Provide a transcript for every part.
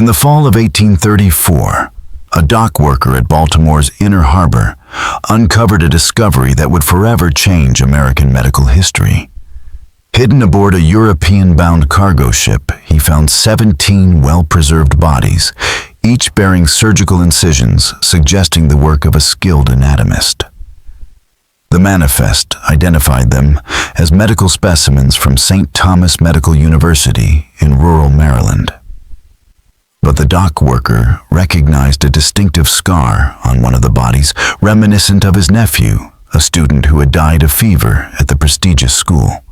the fall of 1834, a dock worker at Baltimore's Inner Harbor uncovered a discovery that would forever change American medical history. Hidden aboard a European-bound cargo ship, he found 17 well-preserved bodies, each bearing surgical incisions suggesting the work of a skilled anatomist. The manifest identified them as medical specimens from St. Thomas Medical University in rural Maryland. But the dock worker recognized a distinctive scar on one of the bodies reminiscent of his nephew, a student who had died of fever at the prestigious school.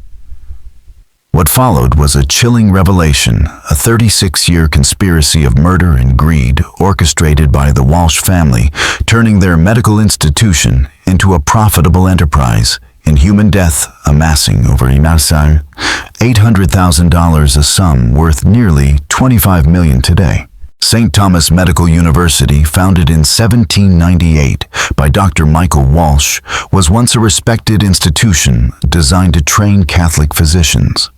What followed was a chilling revelation, a 36-year conspiracy of murder and greed orchestrated by the Walsh family, turning their medical institution into a profitable enterprise, in human death amassing over $800,000, a sum worth nearly $25 million today. St. Thomas Medical University, founded in 1798 by Dr. Michael Walsh, was once a respected institution designed to train Catholic physicians.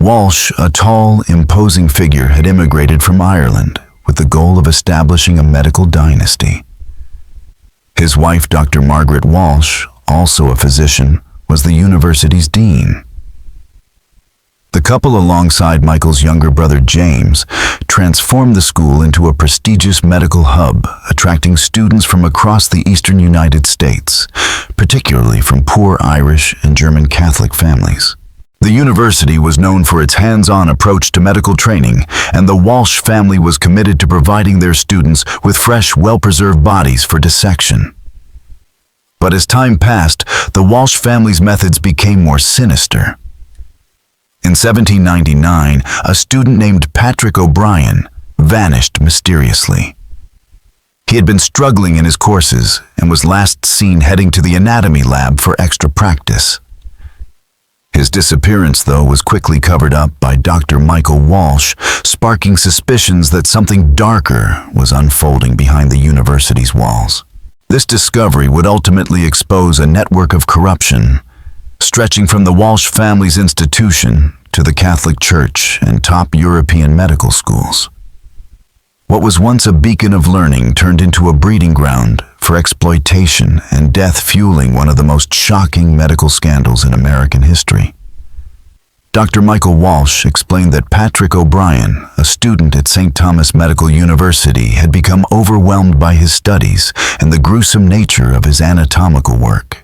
Walsh, a tall, imposing figure, had immigrated from Ireland with the goal of establishing a medical dynasty. His wife, Dr. Margaret Walsh, also a physician, was the university's dean. The couple, alongside Michael's younger brother James, transformed the school into a prestigious medical hub, attracting students from across the eastern United States, particularly from poor Irish and German Catholic families. The university was known for its hands-on approach to medical training, and the Walsh family was committed to providing their students with fresh, well-preserved bodies for dissection. But as time passed, the Walsh family's methods became more sinister. In 1799, a student named Patrick O'Brien vanished mysteriously. He had been struggling in his courses and was last seen heading to the anatomy lab for extra practice. His disappearance, though, was quickly covered up by Dr. Michael Walsh, sparking suspicions that something darker was unfolding behind the university's walls. This discovery would ultimately expose a network of corruption, stretching from the Walsh family's institution to the Catholic Church and top European medical schools. What was once a beacon of learning turned into a breeding ground for exploitation and death, fueling one of the most shocking medical scandals in American history. Dr. Michael Walsh explained that Patrick O'Brien, a student at St. Thomas Medical University, had become overwhelmed by his studies and the gruesome nature of his anatomical work.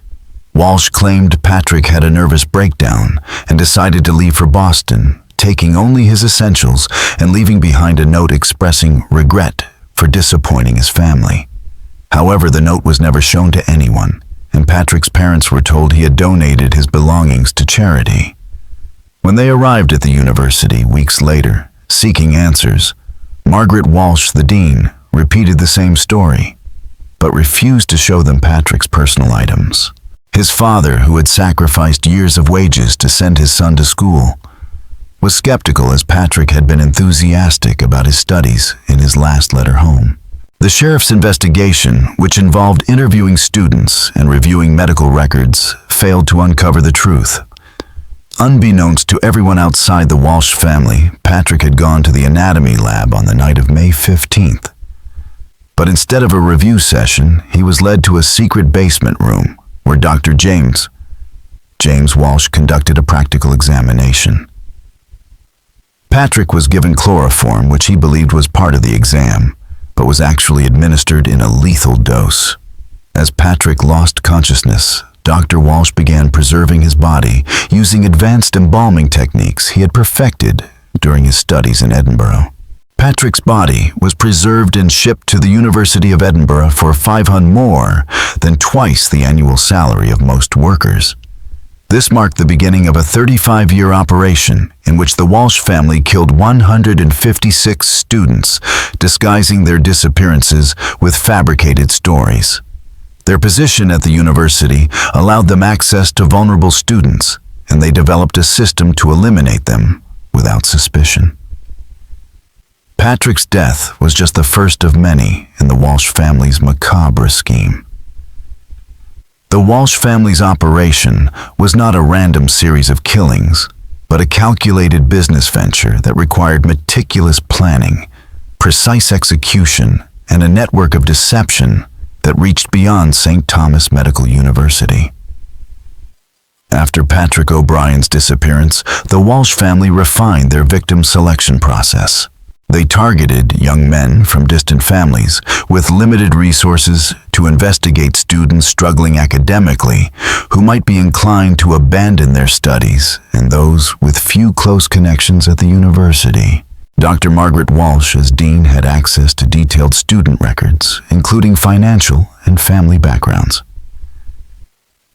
Walsh claimed Patrick had a nervous breakdown and decided to leave for Boston, taking only his essentials and leaving behind a note expressing regret for disappointing his family. However, the note was never shown to anyone, and Patrick's parents were told he had donated his belongings to charity. When they arrived at the university weeks later, seeking answers, Margaret Walsh, the dean, repeated the same story, but refused to show them Patrick's personal items. His father, who had sacrificed years of wages to send his son to school, was skeptical, as Patrick had been enthusiastic about his studies in his last letter home. The sheriff's investigation, which involved interviewing students and reviewing medical records, failed to uncover the truth. Unbeknownst to everyone outside the Walsh family, Patrick had gone to the anatomy lab on the night of May 15th. But instead of a review session, he was led to a secret basement room where Dr. James Walsh conducted a practical examination. Patrick was given chloroform, which he believed was part of the exam, but was actually administered in a lethal dose. As Patrick lost consciousness, Dr. Walsh began preserving his body using advanced embalming techniques he had perfected during his studies in Edinburgh. Patrick's body was preserved and shipped to the University of Edinburgh for $500 more than twice the annual salary of most workers. This marked the beginning of a 35-year operation in which the Walsh family killed 156 students, disguising their disappearances with fabricated stories. Their position at the university allowed them access to vulnerable students, and they developed a system to eliminate them without suspicion. Patrick's death was just the first of many in the Walsh family's macabre scheme. The Walsh family's operation was not a random series of killings, but a calculated business venture that required meticulous planning, precise execution, and a network of deception that reached beyond St. Thomas Medical University. After Patrick O'Brien's disappearance, the Walsh family refined their victim selection process. They targeted young men from distant families with limited resources to investigate students struggling academically who might be inclined to abandon their studies and those with few close connections at the university. Dr. Margaret Walsh, as dean, had access to detailed student records, including financial and family backgrounds.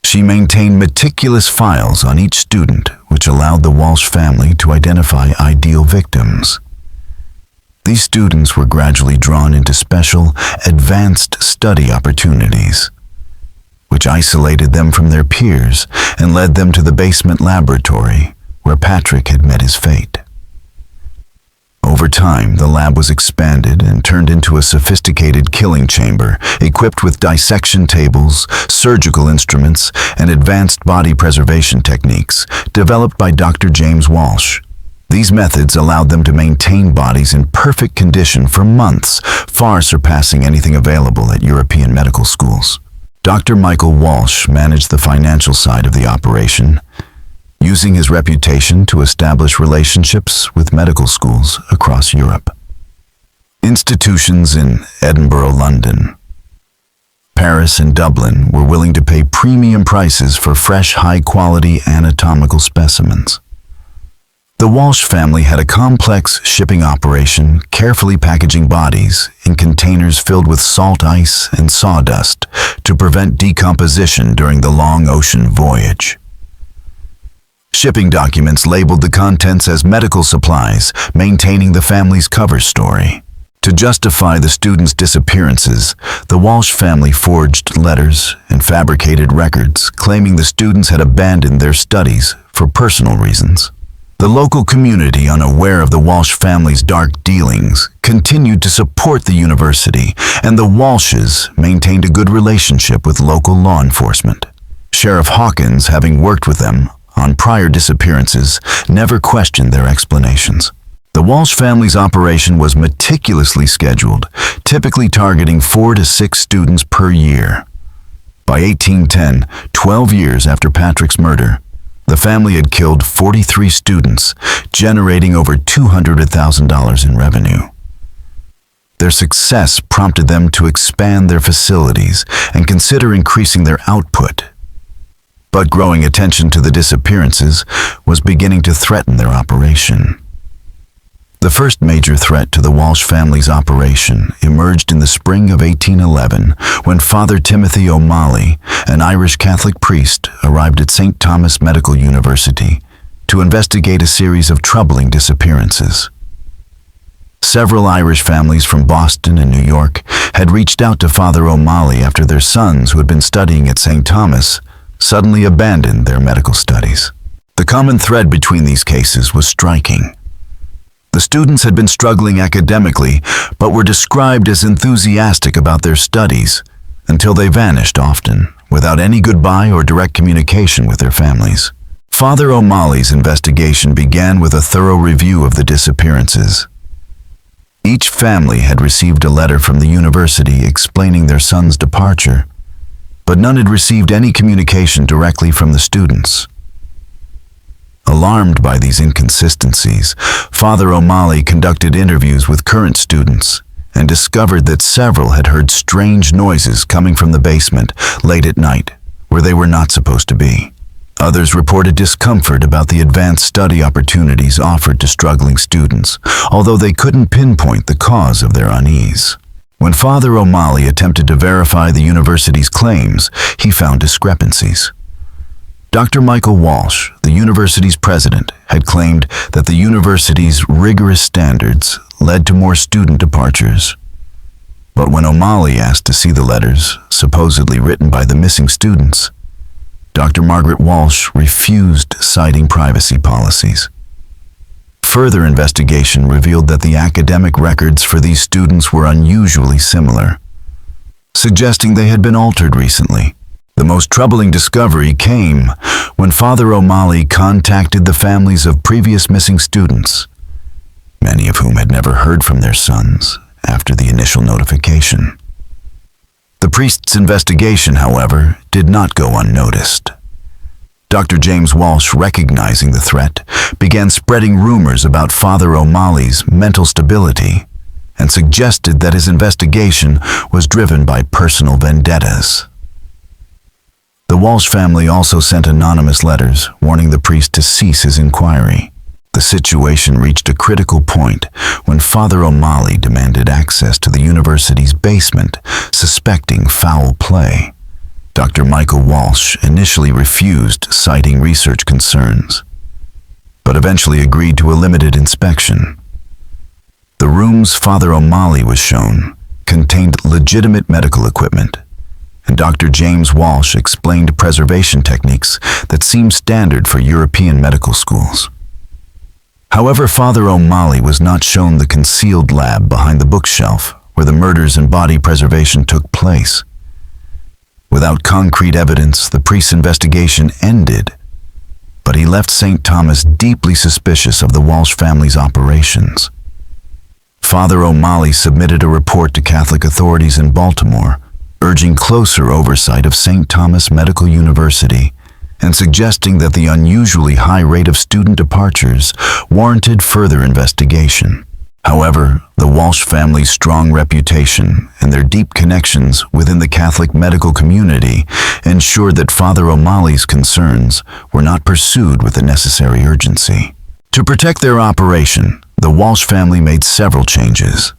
She maintained meticulous files on each student, which allowed the Walsh family to identify ideal victims. These students were gradually drawn into special, advanced study opportunities, which isolated them from their peers and led them to the basement laboratory where Patrick had met his fate. Over time, the lab was expanded and turned into a sophisticated killing chamber equipped with dissection tables, surgical instruments, and advanced body preservation techniques developed by Dr. James Walsh. These methods allowed them to maintain bodies in perfect condition for months, far surpassing anything available at European medical schools. Dr. Michael Walsh managed the financial side of the operation, using his reputation to establish relationships with medical schools across Europe. Institutions in Edinburgh, London, Paris, and Dublin were willing to pay premium prices for fresh, high-quality anatomical specimens. The Walsh family had a complex shipping operation, carefully packaging bodies in containers filled with salt ice and sawdust to prevent decomposition during the long ocean voyage. Shipping documents labeled the contents as medical supplies, maintaining the family's cover story. To justify the students' disappearances, the Walsh family forged letters and fabricated records claiming the students had abandoned their studies for personal reasons. The local community, unaware of the Walsh family's dark dealings, continued to support the university, and the Walshes maintained a good relationship with local law enforcement. Sheriff Hawkins, having worked with them on prior disappearances, never questioned their explanations. The Walsh family's operation was meticulously scheduled, typically targeting 4 to 6 students per year. By 1810, 12 years after Patrick's murder, the family had killed 43 students, generating over $200,000 in revenue. Their success prompted them to expand their facilities and consider increasing their output. But growing attention to the disappearances was beginning to threaten their operation. The first major threat to the Walsh family's operation emerged in the spring of 1811 when Father Timothy O'Malley, an Irish Catholic priest, arrived at St. Thomas Medical University to investigate a series of troubling disappearances. Several Irish families from Boston and New York had reached out to Father O'Malley after their sons, who had been studying at St. Thomas, suddenly abandoned their medical studies. The common thread between these cases was striking. The students had been struggling academically, but were described as enthusiastic about their studies until they vanished often, without any goodbye or direct communication with their families. Father O'Malley's investigation began with a thorough review of the disappearances. Each family had received a letter from the university explaining their son's departure, but none had received any communication directly from the students. Alarmed by these inconsistencies, Father O'Malley conducted interviews with current students and discovered that several had heard strange noises coming from the basement late at night, where they were not supposed to be. Others reported discomfort about the advanced study opportunities offered to struggling students, although they couldn't pinpoint the cause of their unease. When Father O'Malley attempted to verify the university's claims, he found discrepancies. Dr. Michael Walsh, the university's president, had claimed that the university's rigorous standards led to more student departures. But when O'Malley asked to see the letters, supposedly written by the missing students, Dr. Margaret Walsh refused, citing privacy policies. Further investigation revealed that the academic records for these students were unusually similar, suggesting they had been altered recently. The most troubling discovery came when Father O'Malley contacted the families of previous missing students, many of whom had never heard from their sons after the initial notification. The priest's investigation, however, did not go unnoticed. Dr. James Walsh, recognizing the threat, began spreading rumors about Father O'Malley's mental stability and suggested that his investigation was driven by personal vendettas. The Walsh family also sent anonymous letters warning the priest to cease his inquiry. The situation reached a critical point when Father O'Malley demanded access to the university's basement, suspecting foul play. Dr. Michael Walsh initially refused, citing research concerns, but eventually agreed to a limited inspection. The rooms Father O'Malley was shown contained legitimate medical equipment, and Dr. James Walsh explained preservation techniques that seemed standard for European medical schools. However, Father O'Malley was not shown the concealed lab behind the bookshelf where the murders and body preservation took place. Without concrete evidence, the priest's investigation ended, but he left St. Thomas deeply suspicious of the Walsh family's operations. Father O'Malley submitted a report to Catholic authorities in Baltimore, urging closer oversight of St. Thomas Medical University and suggesting that the unusually high rate of student departures warranted further investigation. However, the Walsh family's strong reputation and their deep connections within the Catholic medical community ensured that Father O'Malley's concerns were not pursued with the necessary urgency. To protect their operation, the Walsh family made several changes.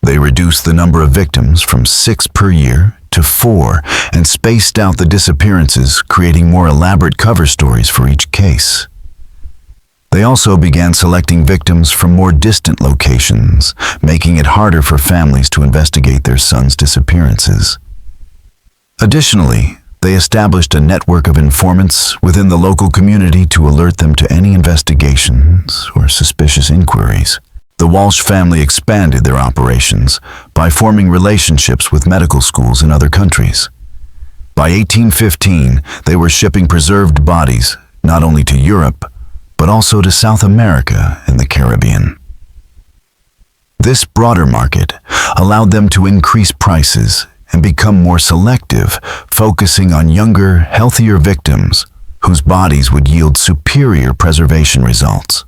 They reduced the number of victims from 6 per year to 4 and spaced out the disappearances, creating more elaborate cover stories for each case. They also began selecting victims from more distant locations, making it harder for families to investigate their sons' disappearances. Additionally, they established a network of informants within the local community to alert them to any investigations or suspicious inquiries. The Walsh family expanded their operations by forming relationships with medical schools in other countries. By 1815, they were shipping preserved bodies not only to Europe, but also to South America and the Caribbean. This broader market allowed them to increase prices and become more selective, focusing on younger, healthier victims whose bodies would yield superior preservation results.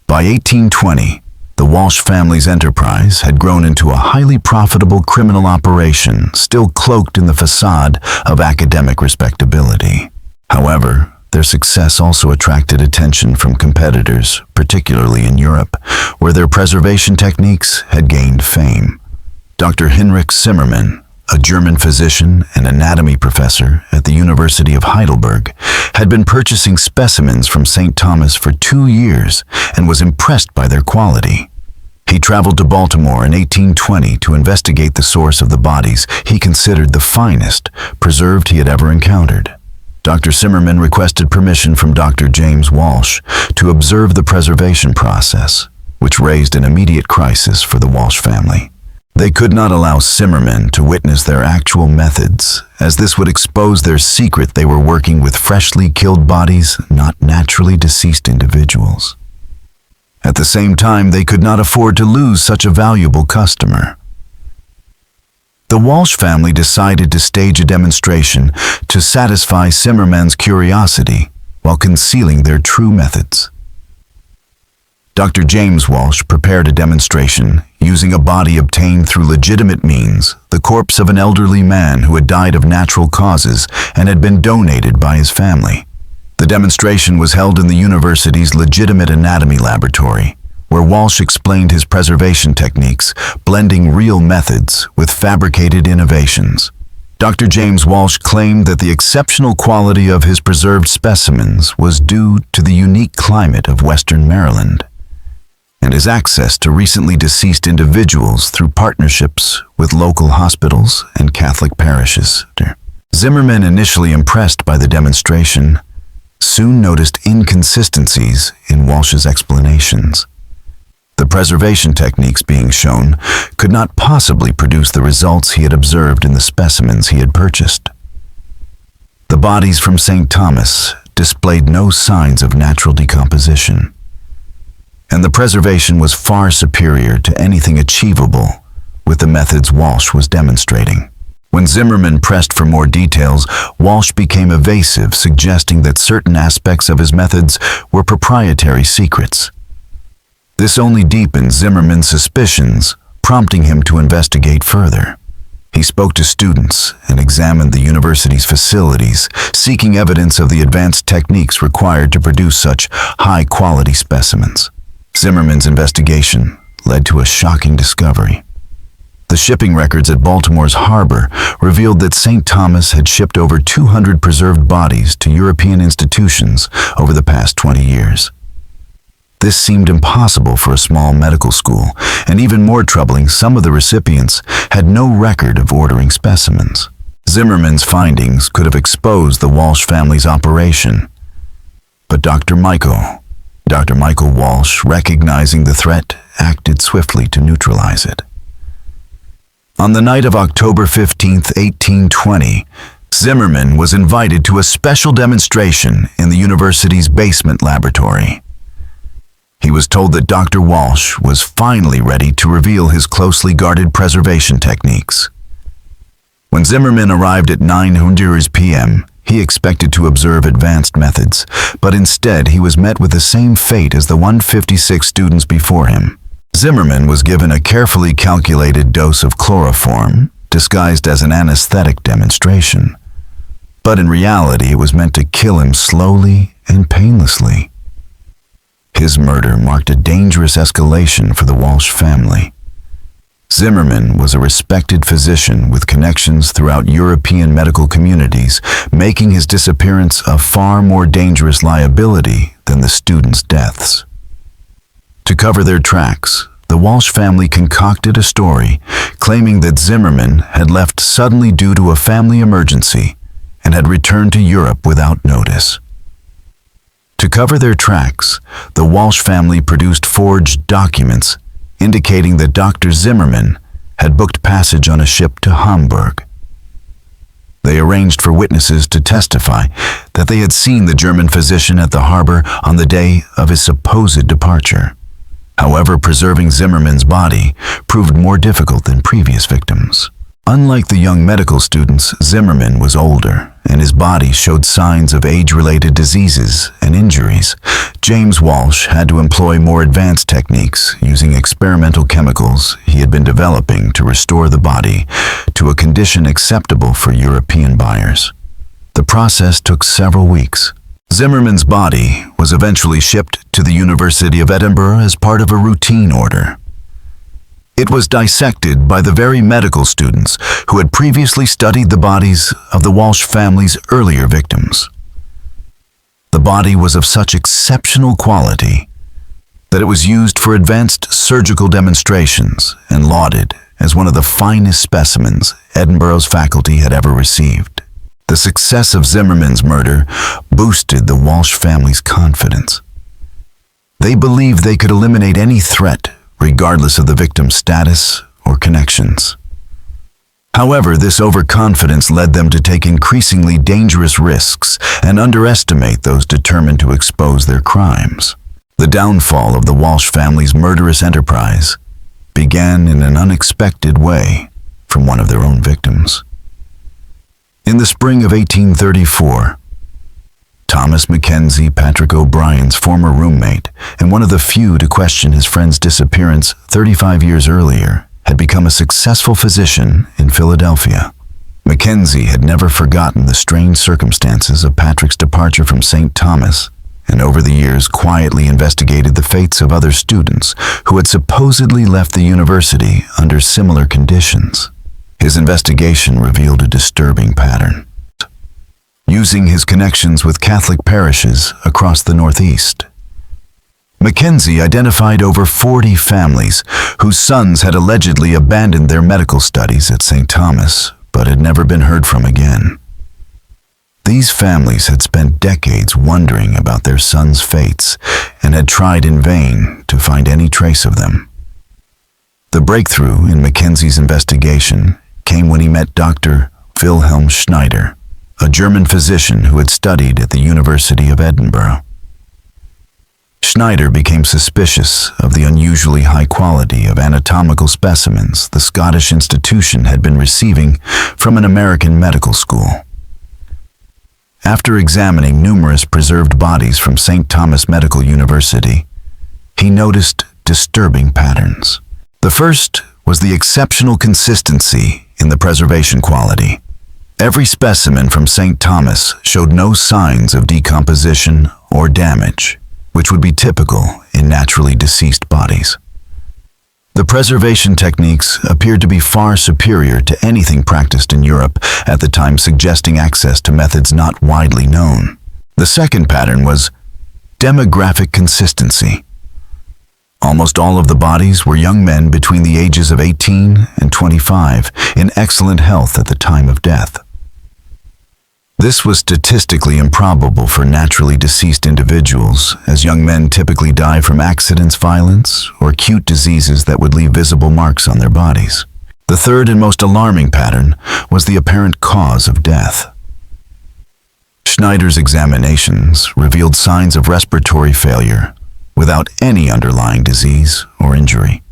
By 1820, the Walsh family's enterprise had grown into a highly profitable criminal operation, still cloaked in the facade of academic respectability. However, their success also attracted attention from competitors, particularly in Europe, where their preservation techniques had gained fame. Dr. Heinrich Zimmermann, a German physician and anatomy professor at the University of Heidelberg, had been purchasing specimens from St. Thomas for 2 years and was impressed by their quality. He traveled to Baltimore in 1820 to investigate the source of the bodies he considered the finest preserved he had ever encountered. Dr. Zimmermann requested permission from Dr. James Walsh to observe the preservation process, which raised an immediate crisis for the Walsh family. They could not allow Zimmermann to witness their actual methods, as this would expose their secret they were working with freshly killed bodies, not naturally deceased individuals. At the same time, they could not afford to lose such a valuable customer. The Walsh family decided to stage a demonstration to satisfy Zimmermann's curiosity while concealing their true methods. Dr. James Walsh prepared a demonstration using a body obtained through legitimate means, the corpse of an elderly man who had died of natural causes and had been donated by his family. The demonstration was held in the university's legitimate anatomy laboratory, where Walsh explained his preservation techniques, blending real methods with fabricated innovations. Dr. James Walsh claimed that the exceptional quality of his preserved specimens was due to the unique climate of Western Maryland and his access to recently deceased individuals through partnerships with local hospitals and Catholic parishes. Zimmermann, initially impressed by the demonstration, soon noticed inconsistencies in Walsh's explanations. The preservation techniques being shown could not possibly produce the results he had observed in the specimens he had purchased. The bodies from St. Thomas displayed no signs of natural decomposition. and the preservation was far superior to anything achievable with the methods Walsh was demonstrating. When Zimmerman pressed for more details, Walsh became evasive, suggesting that certain aspects of his methods were proprietary secrets. This only deepened Zimmerman's suspicions, prompting him to investigate further. He spoke to students and examined the university's facilities, seeking evidence of the advanced techniques required to produce such high-quality specimens. Zimmerman's investigation led to a shocking discovery. The shipping records at Baltimore's harbor revealed that St. Thomas had shipped over 200 preserved bodies to European institutions over the past 20 years. This seemed impossible for a small medical school, and even more troubling, some of the recipients had no record of ordering specimens. Zimmerman's findings could have exposed the Walsh family's operation. But Dr. Michael Walsh, recognizing the threat, acted swiftly to neutralize it. On the night of October 15, 1820, Zimmerman was invited to a special demonstration in the university's basement laboratory. He was told that Dr. Walsh was finally ready to reveal his closely guarded preservation techniques. When Zimmerman arrived at 9:00 p.m., he expected to observe advanced methods, but instead he was met with the same fate as the 156 students before him. Zimmerman was given a carefully calculated dose of chloroform, disguised as an anesthetic demonstration. But in reality, it was meant to kill him slowly and painlessly. His murder marked a dangerous escalation for the Walsh family. Zimmerman was a respected physician with connections throughout European medical communities, making his disappearance a far more dangerous liability than the students' deaths. To cover their tracks, the Walsh family concocted a story claiming that Zimmerman had left suddenly due to a family emergency and had returned to Europe without notice. To cover their tracks, the Walsh family produced forged documents indicating that Dr. Zimmerman had booked passage on a ship to Hamburg. They arranged for witnesses to testify that they had seen the German physician at the harbor on the day of his supposed departure. However, preserving Zimmerman's body proved more difficult than previous victims. Unlike the young medical students, Zimmerman was older, and his body showed signs of age-related diseases and injuries. James Walsh had to employ more advanced techniques, using experimental chemicals he had been developing to restore the body to a condition acceptable for European buyers. The process took several weeks. Zimmerman's body was eventually shipped to the University of Edinburgh as part of a routine order. It was dissected by the very medical students who had previously studied the bodies of the Walsh family's earlier victims. The body was of such exceptional quality that it was used for advanced surgical demonstrations and lauded as one of the finest specimens Edinburgh's faculty had ever received. The success of Zimmerman's murder boosted the Walsh family's confidence. They believed they could eliminate any threat, regardless of the victim's status or connections. However, this overconfidence led them to take increasingly dangerous risks and underestimate those determined to expose their crimes. The downfall of the Walsh family's murderous enterprise began in an unexpected way from one of their own victims. In the spring of 1834, Thomas Mackenzie, Patrick O'Brien's former roommate and one of the few to question his friend's disappearance 35 years earlier, had become a successful physician in Philadelphia. Mackenzie had never forgotten the strange circumstances of Patrick's departure from St. Thomas, and over the years quietly investigated the fates of other students who had supposedly left the university under similar conditions. His investigation revealed a disturbing pattern. Using his connections with Catholic parishes across the Northeast, Mackenzie identified over 40 families whose sons had allegedly abandoned their medical studies at St. Thomas but had never been heard from again. These families had spent decades wondering about their sons' fates and had tried in vain to find any trace of them. The breakthrough in Mackenzie's investigation came when he met Dr. Wilhelm Schneider, a German physician who had studied at the University of Edinburgh. Schneider became suspicious of the unusually high quality of anatomical specimens the Scottish institution had been receiving from an American medical school. After examining numerous preserved bodies from St. Thomas Medical University, he noticed disturbing patterns. The first was the exceptional consistency in the preservation quality. Every specimen from St. Thomas showed no signs of decomposition or damage, which would be typical in naturally deceased bodies. The preservation techniques appeared to be far superior to anything practiced in Europe at the time, suggesting access to methods not widely known. The second pattern was demographic consistency. Almost all of the bodies were young men between the ages of 18 and 25 in excellent health at the time of death. This was statistically improbable for naturally deceased individuals, as young men typically die from accidents, violence, or acute diseases that would leave visible marks on their bodies. The third and most alarming pattern was the apparent cause of death. Schneider's examinations revealed signs of respiratory failure without any underlying disease or injury.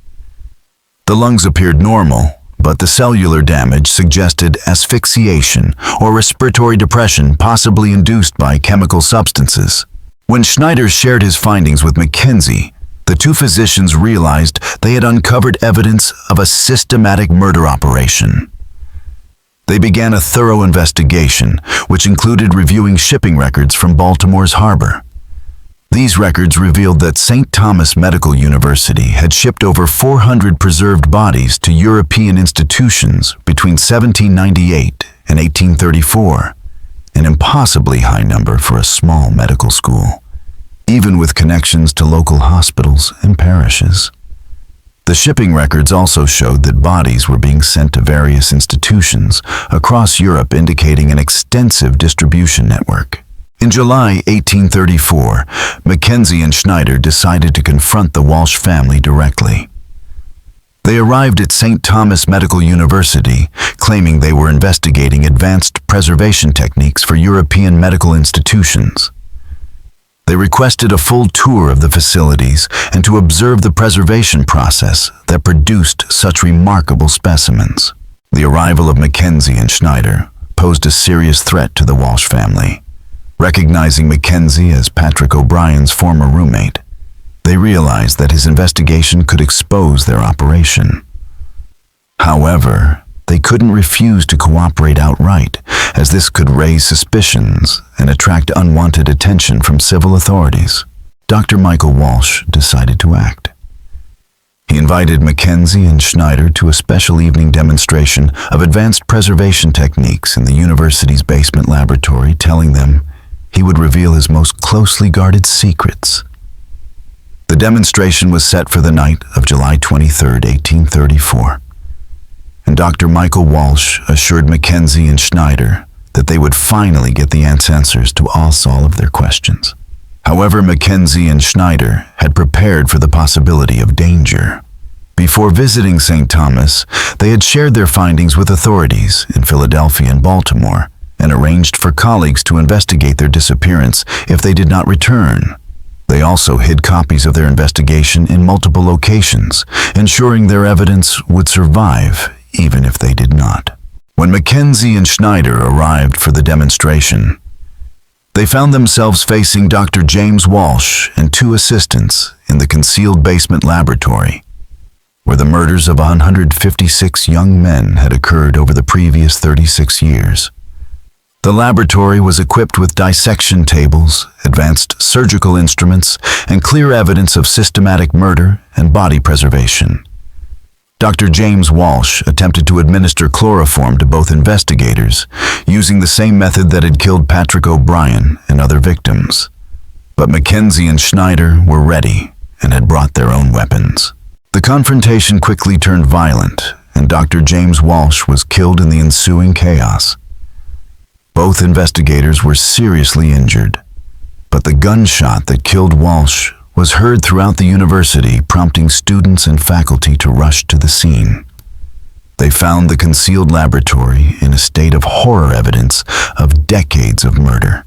The lungs appeared normal, but the cellular damage suggested asphyxiation or respiratory depression, possibly induced by chemical substances. When Schneider shared his findings with Mackenzie, the two physicians realized they had uncovered evidence of a systematic murder operation. They began a thorough investigation, which included reviewing shipping records from Baltimore's harbor. These records revealed that St. Thomas Medical University had shipped over 400 preserved bodies to European institutions between 1798 and 1834, an impossibly high number for a small medical school, even with connections to local hospitals and parishes. The shipping records also showed that bodies were being sent to various institutions across Europe, indicating an extensive distribution network. In July 1834, Mackenzie and Schneider decided to confront the Walsh family directly. They arrived at St. Thomas Medical University, claiming they were investigating advanced preservation techniques for European medical institutions. They requested a full tour of the facilities and to observe the preservation process that produced such remarkable specimens. The arrival of Mackenzie and Schneider posed a serious threat to the Walsh family. Recognizing Mackenzie as Patrick O'Brien's former roommate, they realized that his investigation could expose their operation. However, they couldn't refuse to cooperate outright, as this could raise suspicions and attract unwanted attention from civil authorities. Dr. Michael Walsh decided to act. He invited Mackenzie and Schneider to a special evening demonstration of advanced preservation techniques in the university's basement laboratory, telling them he would reveal his most closely guarded secrets. The demonstration was set for the night of July 23, 1834, and Dr. Michael Walsh assured Mackenzie and Schneider that they would finally get the answers to all of their questions. However, Mackenzie and Schneider had prepared for the possibility of danger. Before visiting St. Thomas, they had shared their findings with authorities in Philadelphia and Baltimore, and arranged for colleagues to investigate their disappearance if they did not return. They also hid copies of their investigation in multiple locations, ensuring their evidence would survive even if they did not. When Mackenzie and Schneider arrived for the demonstration, they found themselves facing Dr. James Walsh and two assistants in the concealed basement laboratory, where the murders of 156 young men had occurred over the previous 36 years. The laboratory was equipped with dissection tables, advanced surgical instruments, and clear evidence of systematic murder and body preservation. Dr. James Walsh attempted to administer chloroform to both investigators, using the same method that had killed Patrick O'Brien and other victims. But Mackenzie and Schneider were ready and had brought their own weapons. The confrontation quickly turned violent, and Dr. James Walsh was killed in the ensuing chaos. Both investigators were seriously injured, but the gunshot that killed Walsh was heard throughout the university, prompting students and faculty to rush to the scene. They found the concealed laboratory in a state of horror, evidence of decades of murder,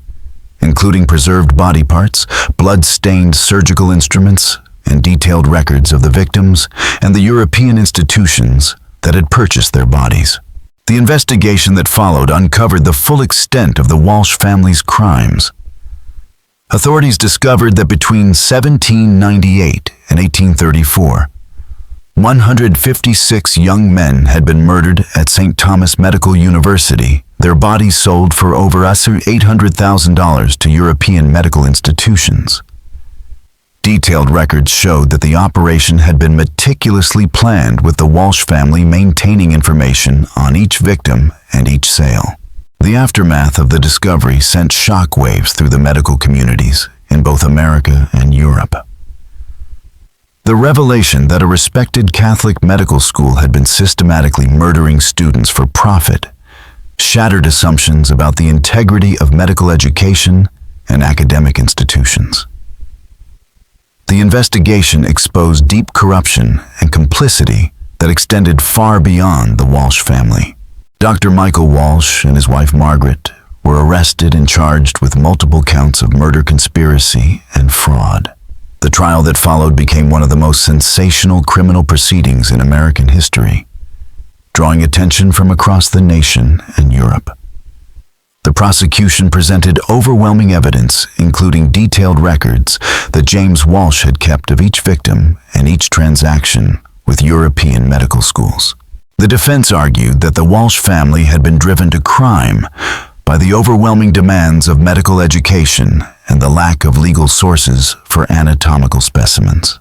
including preserved body parts, blood-stained surgical instruments, and detailed records of the victims and the European institutions that had purchased their bodies. The investigation that followed uncovered the full extent of the Walsh family's crimes. Authorities discovered that between 1798 and 1834, 156 young men had been murdered at St. Thomas Medical University, their bodies sold for over $800,000 to European medical institutions. Detailed records showed that the operation had been meticulously planned, with the Walsh family maintaining information on each victim and each sale. The aftermath of the discovery sent shockwaves through the medical communities in both America and Europe. The revelation that a respected Catholic medical school had been systematically murdering students for profit shattered assumptions about the integrity of medical education and academic institutions. The investigation exposed deep corruption and complicity that extended far beyond the Walsh family. Dr. Michael Walsh and his wife Margaret were arrested and charged with multiple counts of murder conspiracy and fraud. The trial that followed became one of the most sensational criminal proceedings in American history, drawing attention from across the nation and Europe. The prosecution presented overwhelming evidence, including detailed records that James Walsh had kept of each victim and each transaction with European medical schools. The defense argued that the Walsh family had been driven to crime by the overwhelming demands of medical education and the lack of legal sources for anatomical specimens.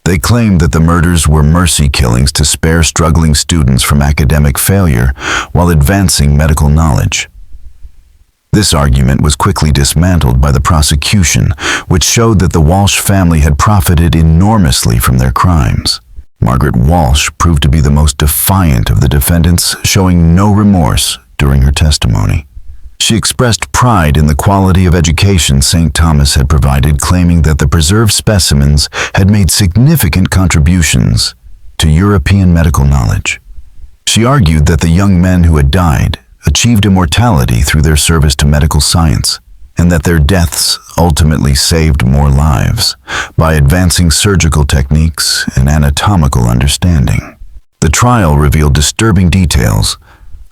They claimed that the murders were mercy killings to spare struggling students from academic failure while advancing medical knowledge. This argument was quickly dismantled by the prosecution, which showed that the Walsh family had profited enormously from their crimes. Margaret Walsh proved to be the most defiant of the defendants, showing no remorse during her testimony. She expressed pride in the quality of education St. Thomas had provided, claiming that the preserved specimens had made significant contributions to European medical knowledge. She argued that the young men who had died achieved immortality through their service to medical science, and that their deaths ultimately saved more lives by advancing surgical techniques and anatomical understanding. The trial revealed disturbing details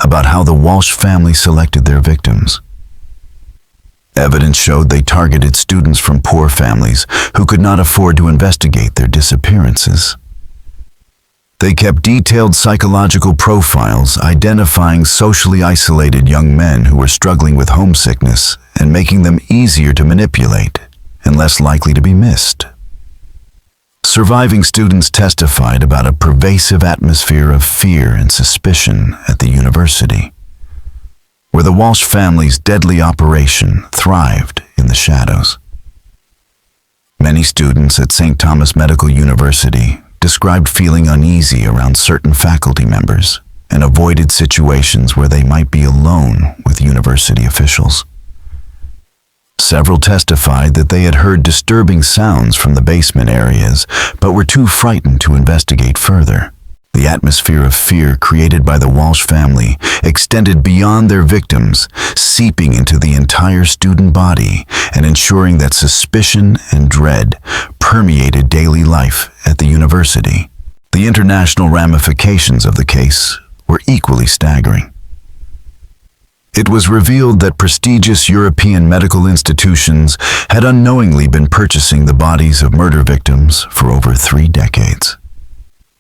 about how the Walsh family selected their victims. Evidence showed they targeted students from poor families who could not afford to investigate their disappearances. They kept detailed psychological profiles identifying socially isolated young men who were struggling with homesickness and making them easier to manipulate and less likely to be missed. Surviving students testified about a pervasive atmosphere of fear and suspicion at the university, where the Walsh family's deadly operation thrived in the shadows. Many students at St. Thomas Medical University described feeling uneasy around certain faculty members and avoided situations where they might be alone with university officials. Several testified that they had heard disturbing sounds from the basement areas, but were too frightened to investigate further. The atmosphere of fear created by the Walsh family extended beyond their victims, seeping into the entire student body and ensuring that suspicion and dread permeated daily life at the university. The international ramifications of the case were equally staggering. It was revealed that prestigious European medical institutions had unknowingly been purchasing the bodies of murder victims for over 3 decades.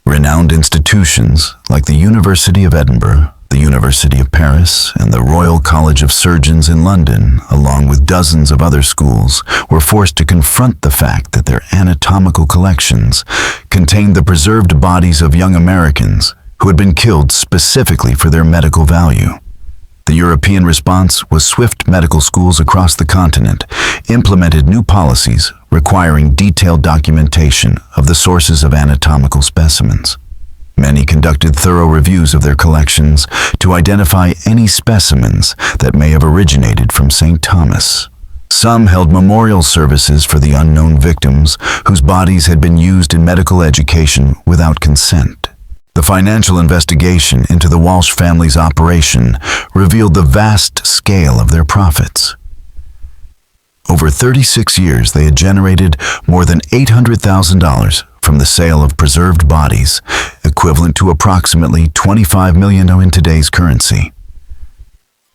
Renowned institutions like the University of Edinburgh, the University of Paris, and the Royal College of Surgeons in London, along with dozens of other schools, were forced to confront the fact that their anatomical collections contained the preserved bodies of young Americans who had been killed specifically for their medical value. The European response was swift. Medical schools across the continent implemented new policies requiring detailed documentation of the sources of anatomical specimens. Many conducted thorough reviews of their collections to identify any specimens that may have originated from St. Thomas. Some held memorial services for the unknown victims whose bodies had been used in medical education without consent. The financial investigation into the Walsh family's operation revealed the vast scale of their profits. Over 36 years, they had generated more than $800,000 from the sale of preserved bodies, equivalent to approximately $25 million in today's currency.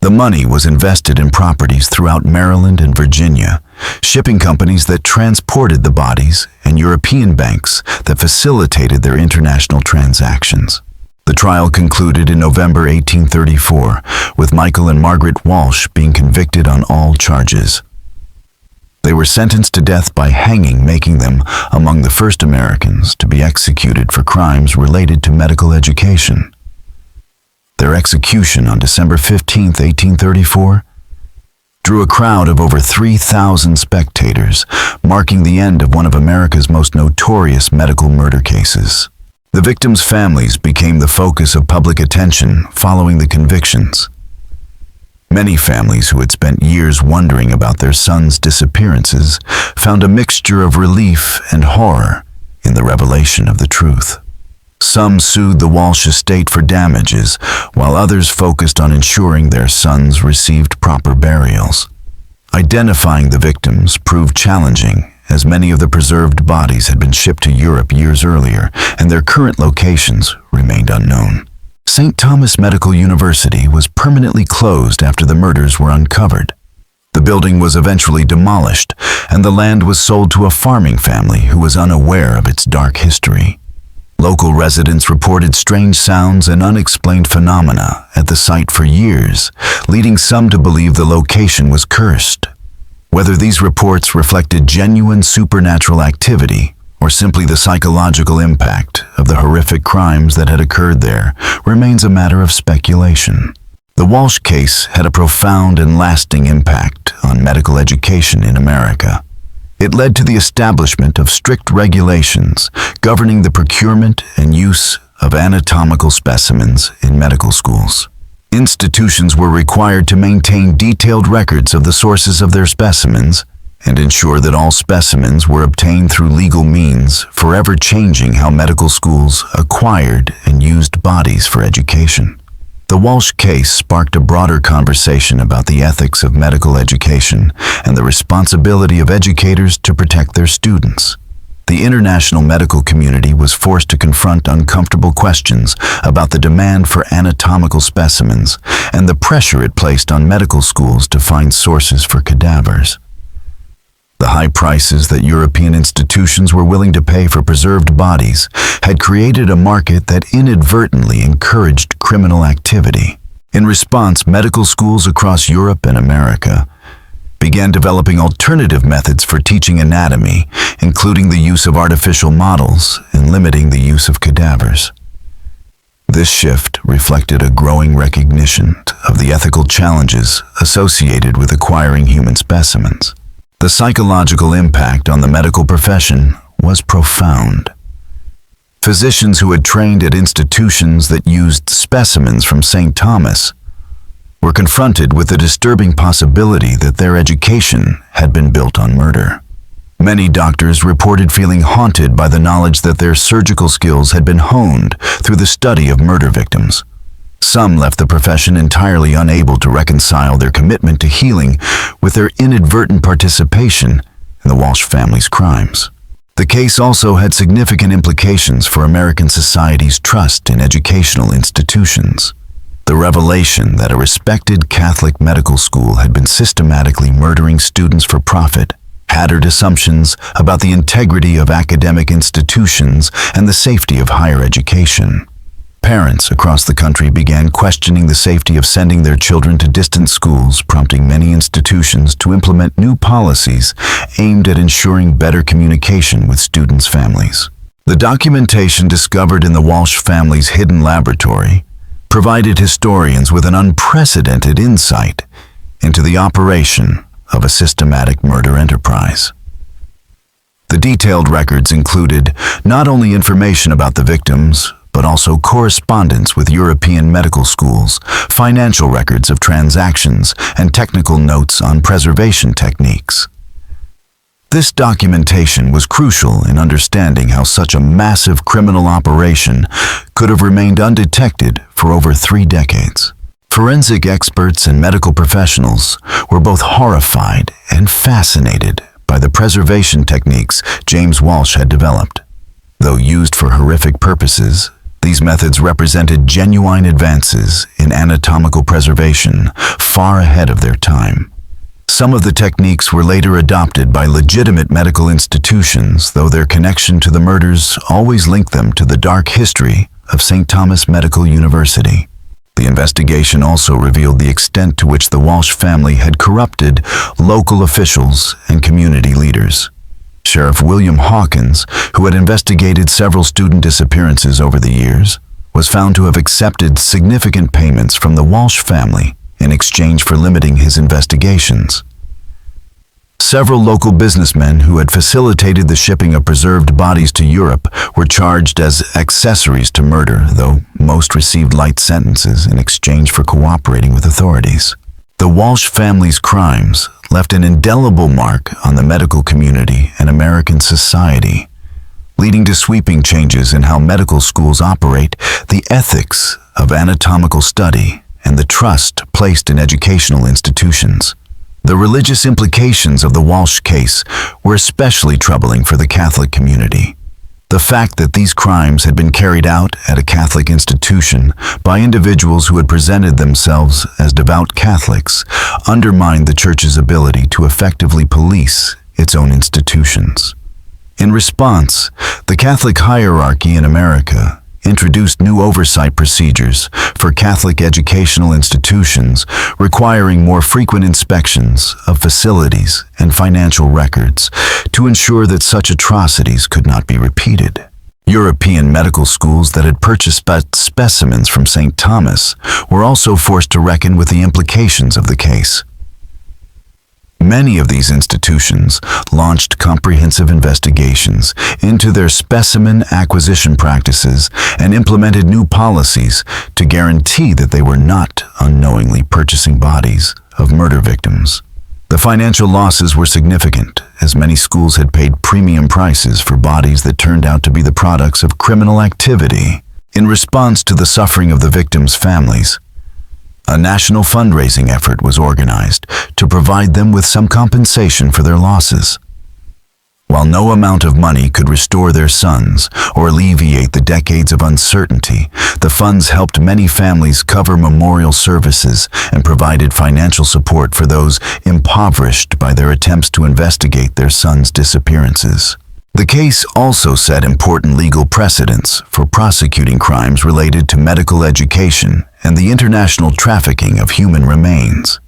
The money was invested in properties throughout Maryland and Virginia, shipping companies that transported the bodies, and European banks that facilitated their international transactions. The trial concluded in November 1834, with Michael and Margaret Walsh being convicted on all charges. They were sentenced to death by hanging, making them among the first Americans to be executed for crimes related to medical education. Their execution on December 15, 1834, drew a crowd of over 3,000 spectators, marking the end of one of America's most notorious medical murder cases. The victims' families became the focus of public attention following the convictions. Many families who had spent years wondering about their sons' disappearances found a mixture of relief and horror in the revelation of the truth. Some sued the Walsh estate for damages, while others focused on ensuring their sons received proper burials. Identifying the victims proved challenging, as many of the preserved bodies had been shipped to Europe years earlier, and their current locations remained unknown. St. Thomas Medical University was permanently closed after the murders were uncovered. The building was eventually demolished, and the land was sold to a farming family who was unaware of its dark history. Local residents reported strange sounds and unexplained phenomena at the site for years, leading some to believe the location was cursed. Whether these reports reflected genuine supernatural activity or simply the psychological impact of the horrific crimes that had occurred there remains a matter of speculation. The Walsh case had a profound and lasting impact on medical education in America. It led to the establishment of strict regulations governing the procurement and use of anatomical specimens in medical schools. Institutions were required to maintain detailed records of the sources of their specimens and ensure that all specimens were obtained through legal means, forever changing how medical schools acquired and used bodies for education. The Walsh case sparked a broader conversation about the ethics of medical education and the responsibility of educators to protect their students. The international medical community was forced to confront uncomfortable questions about the demand for anatomical specimens and the pressure it placed on medical schools to find sources for cadavers. The high prices that European institutions were willing to pay for preserved bodies had created a market that inadvertently encouraged criminal activity. In response, medical schools across Europe and America began developing alternative methods for teaching anatomy, including the use of artificial models and limiting the use of cadavers. This shift reflected a growing recognition of the ethical challenges associated with acquiring human specimens. The psychological impact on the medical profession was profound. Physicians who had trained at institutions that used specimens from St. Thomas were confronted with the disturbing possibility that their education had been built on murder. Many doctors reported feeling haunted by the knowledge that their surgical skills had been honed through the study of murder victims. Some left the profession entirely unable to reconcile their commitment to healing with their inadvertent participation in the Walsh family's crimes. The case also had significant implications for American society's trust in educational institutions. The revelation that a respected Catholic medical school had been systematically murdering students for profit shattered assumptions about the integrity of academic institutions and the safety of higher education. Parents across the country began questioning the safety of sending their children to distant schools, prompting many institutions to implement new policies aimed at ensuring better communication with students' families. The documentation discovered in the Walsh family's hidden laboratory provided historians with an unprecedented insight into the operation of a systematic murder enterprise. The detailed records included not only information about the victims, but also correspondence with European medical schools, financial records of transactions, and technical notes on preservation techniques. This documentation was crucial in understanding how such a massive criminal operation could have remained undetected for over 3 decades. Forensic experts and medical professionals were both horrified and fascinated by the preservation techniques James Walsh had developed. Though used for horrific purposes, these methods represented genuine advances in anatomical preservation far ahead of their time. Some of the techniques were later adopted by legitimate medical institutions, though their connection to the murders always linked them to the dark history of St. Thomas Medical University. The investigation also revealed the extent to which the Walsh family had corrupted local officials and community leaders. Sheriff William Hawkins, who had investigated several student disappearances over the years, was found to have accepted significant payments from the Walsh family in exchange for limiting his investigations. Several local businessmen who had facilitated the shipping of preserved bodies to Europe were charged as accessories to murder, though most received light sentences in exchange for cooperating with authorities. The Walsh family's crimes left an indelible mark on the medical community and American society, leading to sweeping changes in how medical schools operate, the ethics of anatomical study, and the trust placed in educational institutions. The religious implications of the Walsh case were especially troubling for the Catholic community. The fact that these crimes had been carried out at a Catholic institution by individuals who had presented themselves as devout Catholics undermined the Church's ability to effectively police its own institutions. In response, the Catholic hierarchy in America introduced new oversight procedures for Catholic educational institutions, requiring more frequent inspections of facilities and financial records to ensure that such atrocities could not be repeated. European medical schools that had purchased specimens from St. Thomas were also forced to reckon with the implications of the case. Many of these institutions launched comprehensive investigations into their specimen acquisition practices and implemented new policies to guarantee that they were not unknowingly purchasing bodies of murder victims. The financial losses were significant, as many schools had paid premium prices for bodies that turned out to be the products of criminal activity. In response to the suffering of the victims' families, a national fundraising effort was organized to provide them with some compensation for their losses. While no amount of money could restore their sons or alleviate the decades of uncertainty, the funds helped many families cover memorial services and provided financial support for those impoverished by their attempts to investigate their sons' disappearances. The case also set important legal precedents for prosecuting crimes related to medical education and the international trafficking of human remains.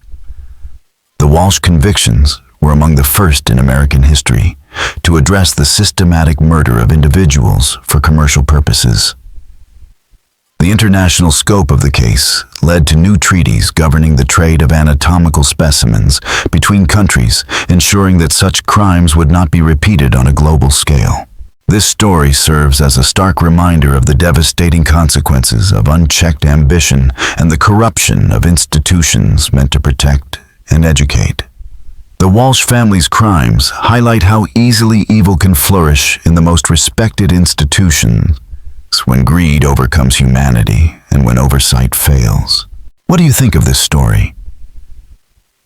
The Walsh convictions were among the first in American history to address the systematic murder of individuals for commercial purposes. The international scope of the case led to new treaties governing the trade of anatomical specimens between countries, ensuring that such crimes would not be repeated on a global scale. This story serves as a stark reminder of the devastating consequences of unchecked ambition and the corruption of institutions meant to protect and educate. The Walsh family's crimes highlight how easily evil can flourish in the most respected institutions when greed overcomes humanity and when oversight fails. What do you think of this story?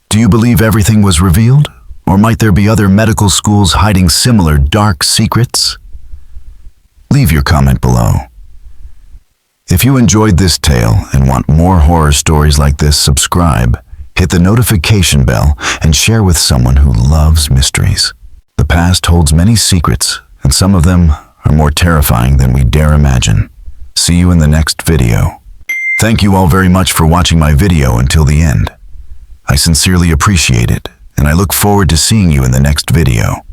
Do you believe everything was revealed? Or might there be other medical schools hiding similar dark secrets? Leave your comment below. If you enjoyed this tale and want more horror stories like this, subscribe, hit the notification bell, and share with someone who loves mysteries. The past holds many secrets, and some of them are more terrifying than we dare imagine. See you in the next video. Thank you all very much for watching my video until the end. I sincerely appreciate it, and I look forward to seeing you in the next video.